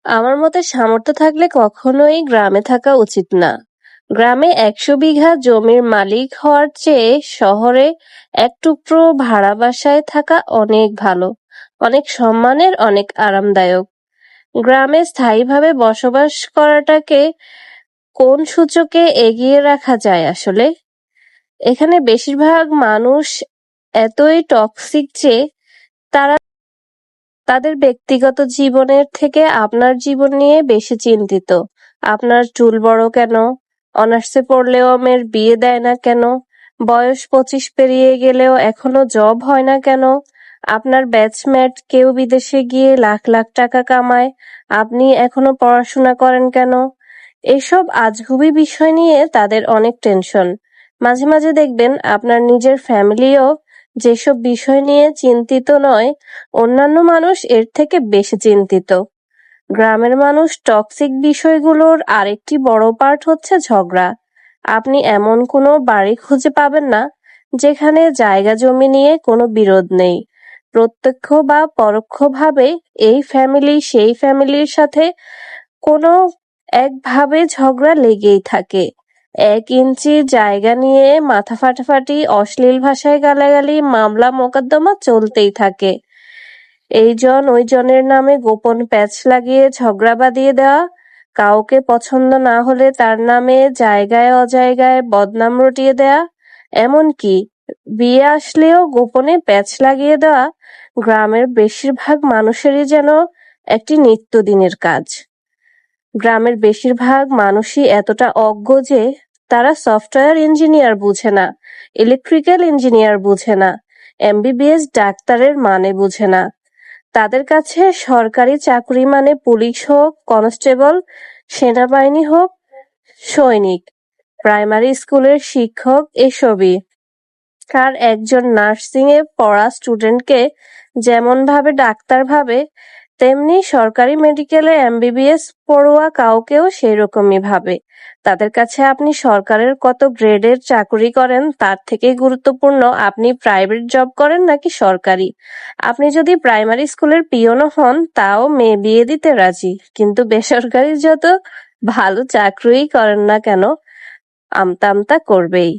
আমার মতে সামর্থ্য থাকলে কখনোই গ্রামে থাকা উচিত না। গ্রামে ১০০ বিঘা জমির মালিক হওয়ার চেয়ে শহরে এক টুকরো ভাড়া বাসায় থাকা অনেক ভালো, অনেক সম্মানের, অনেক আরামদায়ক। গ্রামে স্থায়ীভাবে বসবাস করাটাকে কোন সূচকে এগিয়ে রাখা যায় আসলে? এখানে বেশিরভাগ মানুষ এতই টক্সিক যে তারা তাদের ব্যক্তিগত জীবনের থেকে আপনার জীবন নিয়ে বেশি চিন্তিত। আপনার চুল বড় কেন? অনার্সে পড়লেও মেয়ের বিয়ে দেয় না কেন? বয়স ২৫ পেরিয়ে গেলেও এখনো জব হয় না কেন? আপনার ব্যাচমেট কেউ বিদেশে গিয়ে লাখ লাখ টাকা কামায়, আপনি এখনো পড়াশোনা করেন কেন? এসব আজগুবি বিষয় নিয়ে তাদের অনেক টেনশন। মাঝে মাঝে দেখবেন আপনার নিজের ফ্যামিলিও যেসব বিষয় নিয়ে চিন্তিত নয়, অন্যান্য মানুষ এর থেকে বেশি চিন্তিত। গ্রামের মানুষ টক্সিক বিষয়গুলোর আরেকটি বড় পার্ট হচ্ছে ঝগড়া। আপনি এমন কোনো বাড়ি খুঁজে পাবেন না যেখানে জায়গা জমি নিয়ে কোনো বিরোধ নেই। প্রত্যক্ষ বা পরোক্ষভাবে এই ফ্যামিলি সেই ফ্যামিলির সাথে কোনো একভাবে ঝগড়া লেগেই থাকে। ১ ইঞ্চি জায়গা নিয়ে মাথা ফাটাফাটি, অশ্লীল ভাষায় গালাগালি, মামলা মোকদ্দমা চলতেই থাকে। এইজন ওইজনের নামে গোপন প্যাচ লাগিয়ে ঝগড়া বাঁধিয়ে দেওয়া, কাউকে পছন্দ না হলে তার নামে জায়গায় অজায়গায় বদনাম রটিয়ে দেয়া, এমনকি বিয়ে আসলেও গোপনে প্যাচ লাগিয়ে দেওয়া গ্রামের বেশিরভাগ মানুষেরই যেন একটি নিত্যদিনের কাজ। গ্রামের বেশিরভাগ মানুষই এতটা অজ্ঞ যে তারা সফটওয়্যার ইঞ্জিনিয়ার বুঝে না, ইলেকট্রিক্যাল ইঞ্জিনিয়ার বুঝে না, এমবিবিএস ডাক্তারের মানে বুঝে না। তাদের কাছে সরকারি চাকরি মানে পুলিশ হোক, কনস্টেবল, সেনাবাহিনী হোক, সৈনিক, প্রাইমারি স্কুলের শিক্ষক এসবই। আর একজন নার্সিংয়ে পড়া স্টুডেন্টকে যেমন ভাবে ডাক্তার ভাবে, তেমনি সরকারি মেডিকেলে এমবিবিএস পড়ুয়া কাউকেও সেইরকমই ভাবে। তাদের কাছে আপনি সরকারের কত গ্রেডের চাকুরি করেন তার থেকেই গুরুত্বপূর্ণ আপনি প্রাইভেট জব করেন নাকি সরকারি। আপনি যদি প্রাইমারি স্কুলের পিয়নও হন তাও মেয়ে বিয়ে দিতে রাজি, কিন্তু বেসরকারি যত ভালো চাকরিই করেন না কেন আমতা আমতা করবেই।